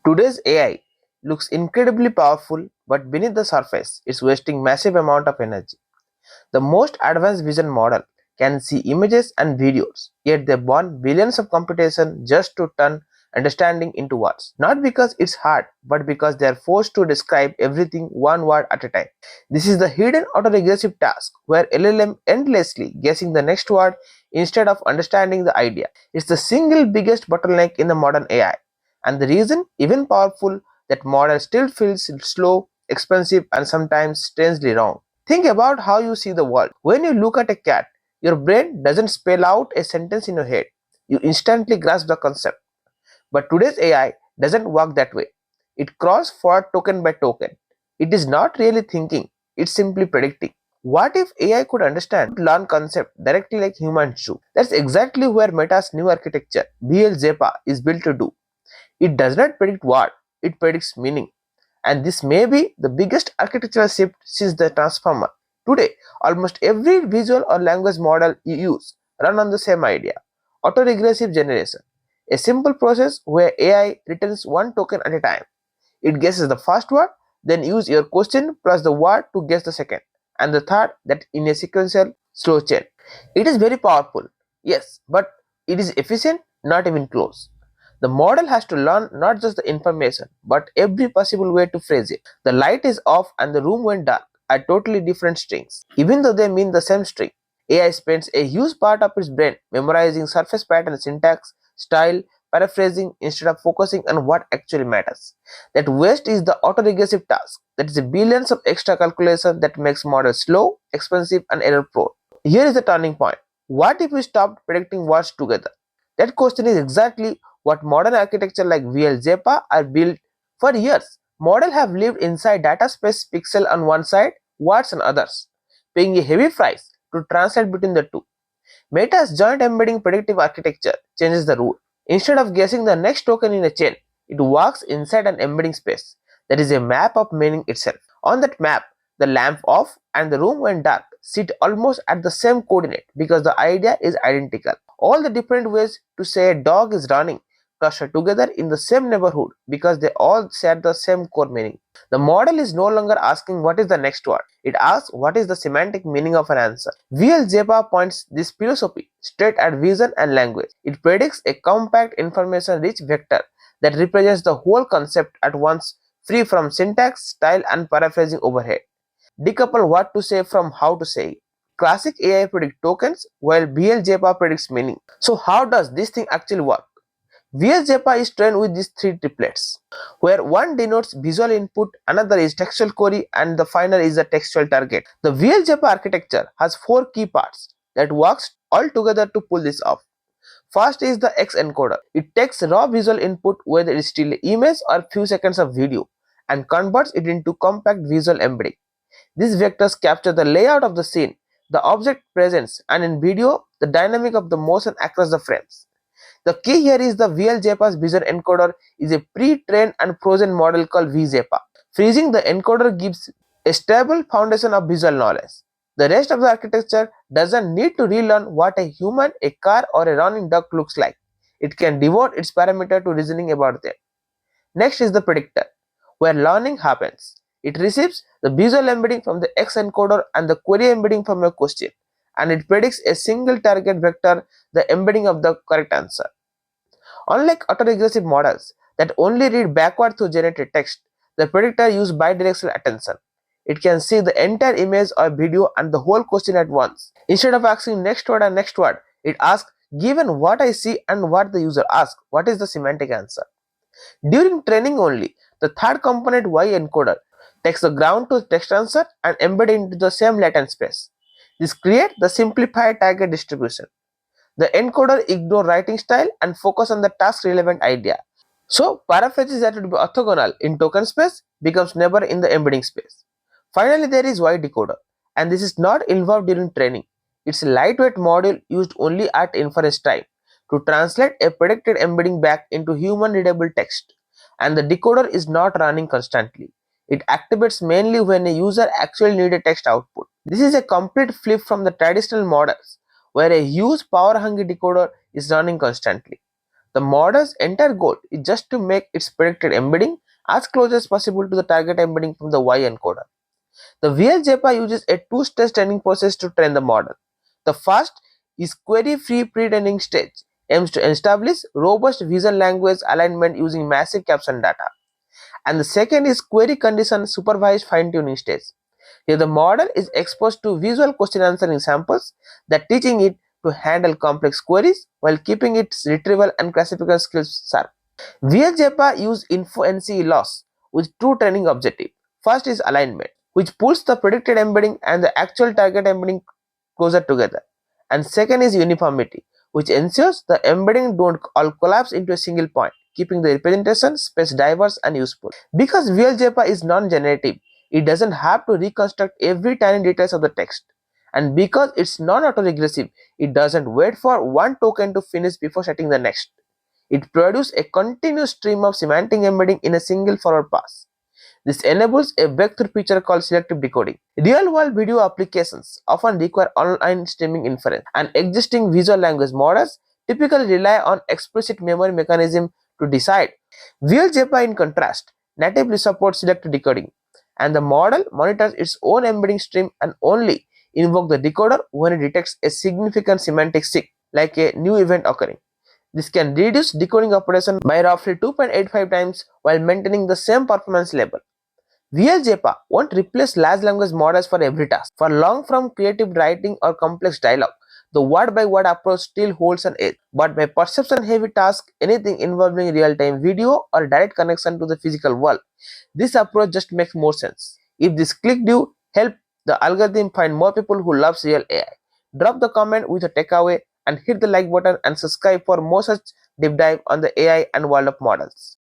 Today's AI looks incredibly powerful, but beneath the surface, it's wasting massive amount of energy. The most advanced vision model can see images and videos, yet they burn billions of computation just to turn understanding into words. Not because it's hard, but because they are forced to describe everything one word at a time. This is the hidden autoregressive task where LLM endlessly guessing the next word instead of understanding the idea. It's the single biggest bottleneck in the modern AI, and the reason, even powerful, that model still feels slow, expensive, and sometimes strangely wrong. Think about how you see the world. When you look at a cat, your brain doesn't spell out a sentence in your head. You instantly grasp the concept. But today's AI doesn't work that way. It crawls forward token by token. It is not really thinking, it's simply predicting. What if AI could understand, learn concept directly like humans do? That's exactly where Meta's new architecture, VL-JEPA, is built to do. It does not predict what, it predicts meaning. And this may be the biggest architectural shift since the transformer. Today, almost every visual or language model you use run on the same idea, autoregressive generation, a simple process where AI returns one token at a time. It guesses the first word, then use your question plus the word to guess the second, and the third that in a sequential slow chain. It is very powerful, yes, but it is efficient, not even close. The model has to learn not just the information, but every possible way to phrase it. The light is off and the room went dark are totally different strings, even though they mean the same string. AI spends a huge part of its brain memorizing surface pattern syntax, style, paraphrasing instead of focusing on what actually matters. That waste is the autoregressive task. That is a billions of extra calculation that makes models slow, expensive, and error prone. Here is the turning point. What if we stopped predicting words together? That question is exactly what modern architecture like VL-JEPA are built. For years, models have lived inside data space pixel on one side, words on others, paying a heavy price to translate between the two. Meta's joint embedding predictive architecture changes the rule. Instead of guessing the next token in a chain, it works inside an embedding space that is a map of meaning itself. On that map, the lamp off and the room went dark sit almost at the same coordinate because the idea is identical. All the different ways to say a dog is running cluster together in the same neighborhood because they all share the same core meaning. The model is no longer asking what is the next word, it asks what is the semantic meaning of an answer. VL-JEPA points this philosophy straight at vision and language. It predicts a compact information rich vector that represents the whole concept at once, free from syntax, style, and paraphrasing overhead. Decouple what to say from how to say it. Classic AI predicts tokens while VL-JEPA predicts meaning. So how does this thing actually work? VL-JEPA is trained with these three triplets, where one denotes visual input, another is textual query, and the final is the textual target. The VL-JEPA architecture has four key parts that works all together to pull this off. First is the X-Encoder. It takes raw visual input, whether it's still image or few seconds of video, and converts it into compact visual embedding. These vectors capture the layout of the scene, the object presence, and in video, the dynamic of the motion across the frames. The key here is the VL-JEPA's vision encoder is a pre-trained and frozen model called v-jepa. Freezing the encoder gives a stable foundation of visual knowledge. The rest of the architecture doesn't need to relearn what a human, a car, or a running duck looks like. It can devote its parameter to reasoning about them. Next is the predictor, where learning happens. It receives the visual embedding from the X-encoder and the query embedding from a question, and it predicts a single target vector, the embedding of the correct answer. Unlike autoregressive models that only read backward through generated text, the predictor uses bidirectional attention. It can see the entire image or video and the whole question at once. Instead of asking next word and next word, it asks, given what I see and what the user asks, what is the semantic answer? During training only, the third component Y-encoder takes the ground to text answer and embed it into the same latent space. This creates the simplified target distribution. The encoder ignores writing style and focus on the task relevant idea. So paraphrases that would be orthogonal in token space becomes never in the embedding space. Finally, there is Y-Decoder, and this is not involved during training. It's a lightweight module used only at inference time to translate a predicted embedding back into human readable text, and the decoder is not running constantly. It activates mainly when a user actually needs a text output. This is a complete flip from the traditional models where a huge power hungry decoder is running constantly. The model's entire goal is just to make its predicted embedding as close as possible to the target embedding from the Y-encoder. The VL-JEPA uses a two-stage training process to train the model. The first is query-free pre-training stage, aims to establish robust visual language alignment using massive caption data. And the second is query condition supervised fine-tuning stage. Here the model is exposed to visual question answering samples that teaching it to handle complex queries while keeping its retrieval and classification skills sharp. VL-JEPA use InfoNCE loss with two training objectives. First is alignment, which pulls the predicted embedding and the actual target embedding closer together. And second is uniformity, which ensures the embedding don't all collapse into a single point, keeping the representation space diverse and useful. Because VL-JEPA is non-generative, it doesn't have to reconstruct every tiny details of the text. And because it's non-autoregressive, it doesn't wait for one token to finish before setting the next. It produces a continuous stream of semantic embedding in a single forward pass. This enables a breakthrough feature called selective decoding. Real-world video applications often require online streaming inference, and existing visual language models typically rely on explicit memory mechanism to decide. VL-JEPA, in contrast, natively supports selective decoding, and the model monitors its own embedding stream and only invoke the decoder when it detects a significant semantic shift, like a new event occurring. This can reduce decoding operation by roughly 2.85 times while maintaining the same performance level. VL-JEPA won't replace large language models for every task. For long-form creative writing or complex dialogue, the word-by-word approach still holds an edge. But by perception-heavy tasks, anything involving real-time video or direct connection to the physical world, this approach just makes more sense. If this clicked you, help the algorithm find more people who love real AI. Drop the comment with a takeaway and hit the like button and subscribe for more such deep dive on the AI and world of models.